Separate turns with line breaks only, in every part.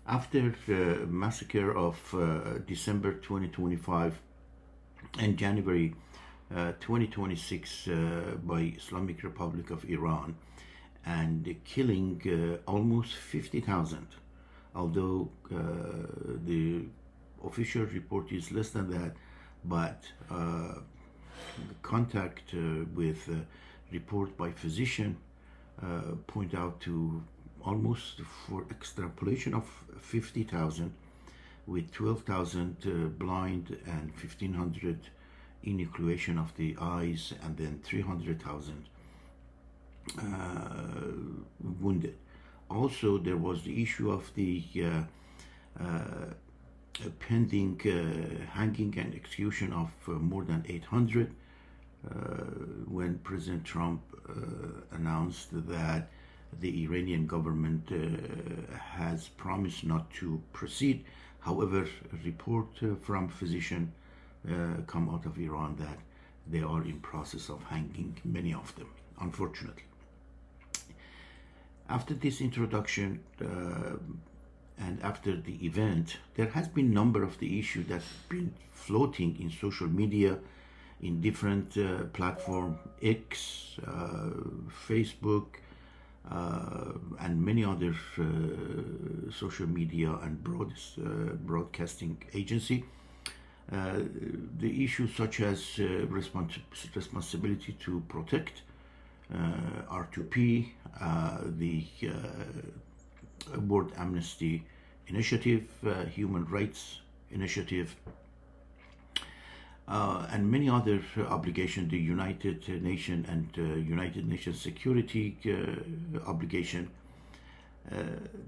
After the massacre of December 2025 and January 2026 by Islamic Republic of Iran, and killing almost 50,000, although the official report is less than that, but contact with report by physician point out to almost for extrapolation of 50,000 with 12,000 blind and 1,500 enucleation of the eyes, and then 300,000 wounded. Also, there was the issue of the pending hanging and execution of more than 800 when President Trump announced that the Iranian government has promised not to proceed. However, a report from physicians come out of Iran that they are in process of hanging many of them, unfortunately. After this introduction and after the event, there has been a number of the issues that have been floating in social media, in different platforms, X, Facebook, and many other social media and broadcasting agency. The issues such as responsibility to protect, R2P, the World Amnesty Initiative, Human Rights Initiative, and many other obligations, the United Nations and United Nations Security obligation.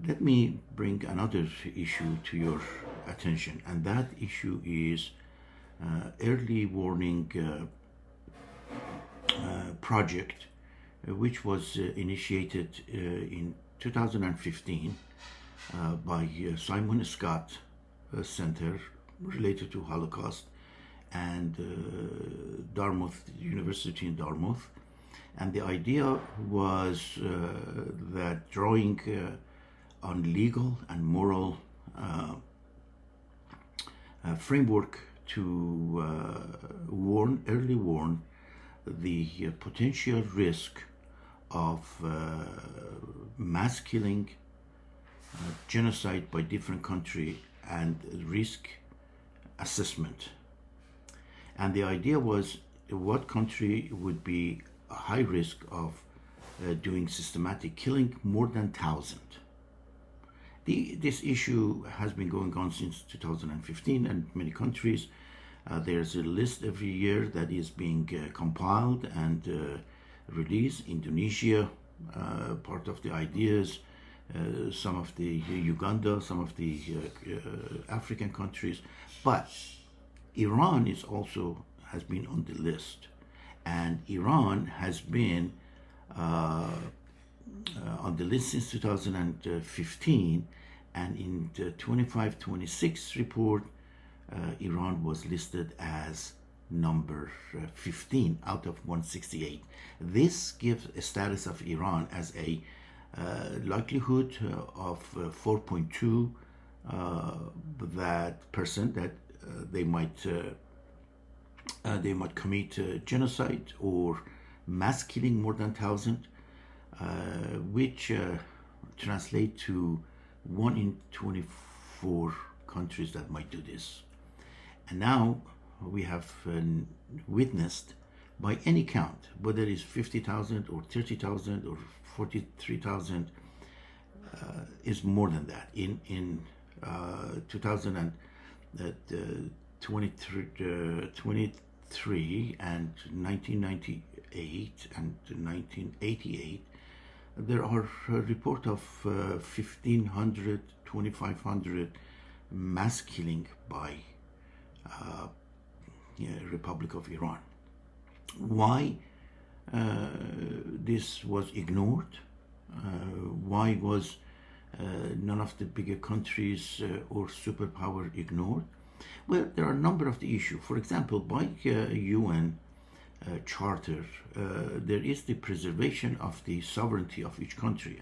Let me bring another issue to your attention, and that issue is early warning project, which was initiated in 2015 by Simon Scott Center related to Holocaust and Dartmouth University in Dartmouth. And the idea was that drawing on legal and moral framework to early warn the potential risk of mass killing, genocide by different countries, and risk assessment. And the idea was what country would be a high risk of doing systematic killing, more than 1,000. This issue has been going on since 2015, and many countries. There's a list every year that is being compiled and released. Indonesia, part of the ideas, some of the Uganda, some of the African countries, but Iran is also has been on the list, and Iran has been on the list since 2015, and in the 25-26 report, Iran was listed as number 15 out of 168. This gives a status of Iran as a likelihood of 4.2 that percent that they might commit genocide or mass killing more than 1,000, which translate to 1 in 24 countries that might do this. And now we have witnessed, by any count, whether it's 50,000 or 30,000 or 43,000, is more than that. In 2023 and 1998 and 1988, there are a report of 1,500, 2,500 mass killing by Republic of Iran. Why this was ignored? Why was none of the bigger countries or superpower ignored? Well, there are a number of the issues. For example, by UN Charter, there is the preservation of the sovereignty of each country,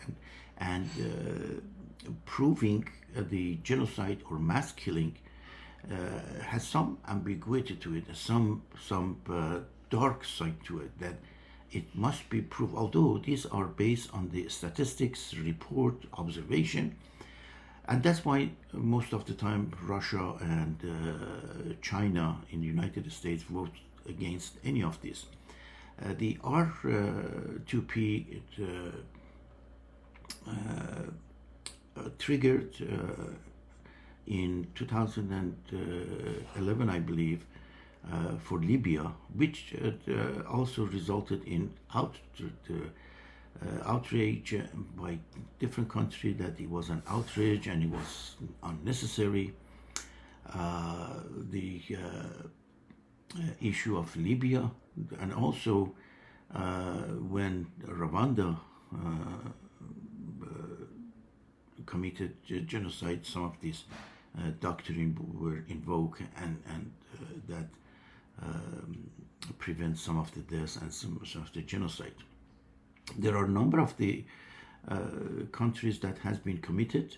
and proving the genocide or mass killing has some ambiguity to it, some dark side to it, that it must be proved. Although these are based on the statistics, report, observation, and that's why most of the time Russia and China in the United States vote against any of this. The R2P triggered in 2011, I believe, for Libya, which also resulted in outrage by different countries that it was an outrage and it was unnecessary. The issue of Libya, and also when Rwanda committed genocide, some of these doctrine were invoked, and that prevents some of the deaths and some of the genocide. There are a number of the countries that has been committed.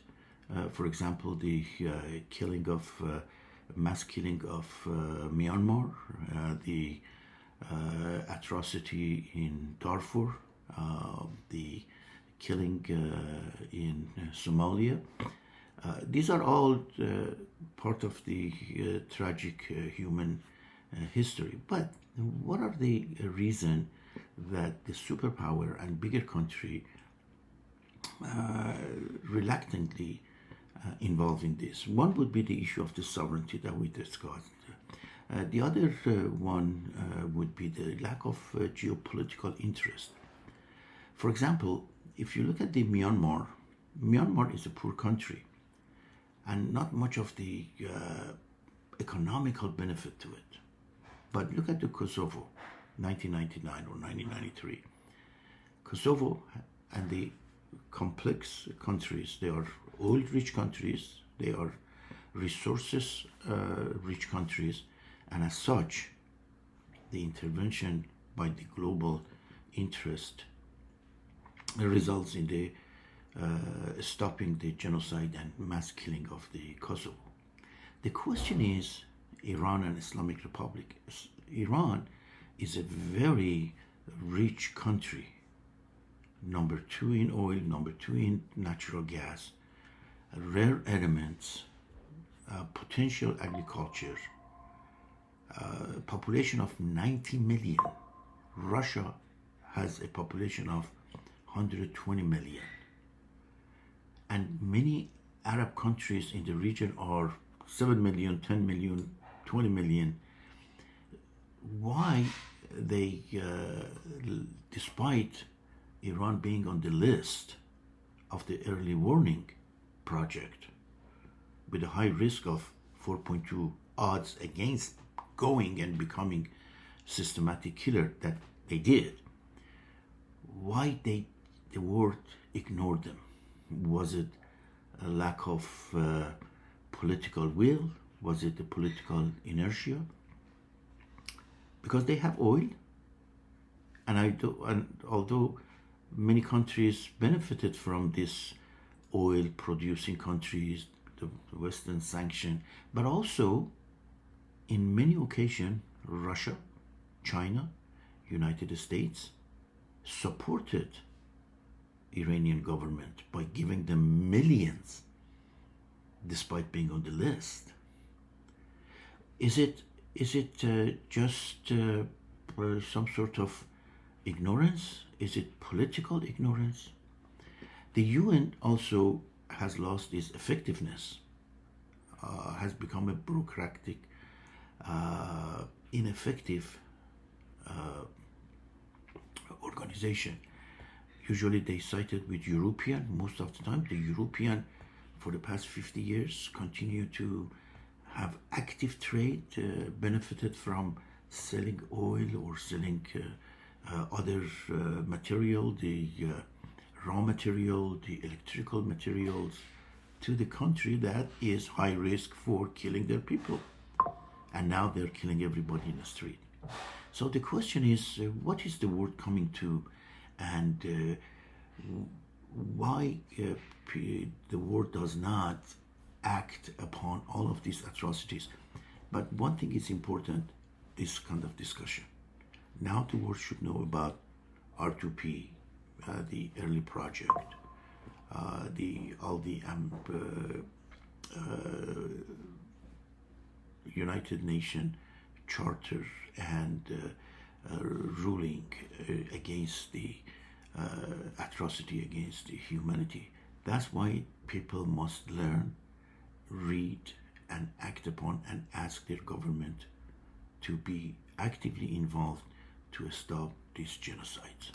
For example, the mass killing of Myanmar, the atrocity in Darfur, the killing in Somalia. These are all part of the tragic human history. But what are the reasons that the superpower and bigger country reluctantly involved in this? One would be the issue of the sovereignty that we discussed. The other one would be the lack of geopolitical interest. For example, if you look at the Myanmar is a poor country and not much of the economical benefit to it. But look at the Kosovo, 1999 or 1993. Kosovo and the complex countries, they are oil-rich countries, they are resources-rich countries, and as such, the intervention by the global interest results in the stopping the genocide and mass killing of the Kosovo. The question is Iran and Islamic Republic. Iran is a very rich country, number 2 in oil, number 2 in natural gas, rare elements, potential agriculture, population of 90 million. Russia has a population of 120 million. And many Arab countries in the region are 7 million, 10 million, 20 million. Why they, despite Iran being on the list of the early warning project with a high risk of 4.2 odds against going and becoming systematic killer that they did, why the world ignored them? Was it a lack of political will? Was it the political inertia? Because they have oil, and although many countries benefited from this oil-producing countries, the Western sanction, but also in many occasions, Russia, China, United States supported Iranian government by giving them millions despite being on the list. Is it just some sort of ignorance? Is it political ignorance? The UN also has lost its effectiveness, has become a bureaucratic, ineffective organization. Usually they sided with European. Most of the time, the European, for the past 50 years, continue to have active trade, benefited from selling oil or selling other material, the raw material, the electrical materials, to the country that is high risk for killing their people. And now they're killing everybody in the street. So the question is, what is the world coming to, and why the world does not act upon all of these atrocities. But one thing is important, this kind of discussion. Now the world should know about R2P, the early project, all the United Nations Charter and ruling against the atrocity against humanity. That's why people must learn, read, and act upon and ask their government to be actively involved to stop these genocides.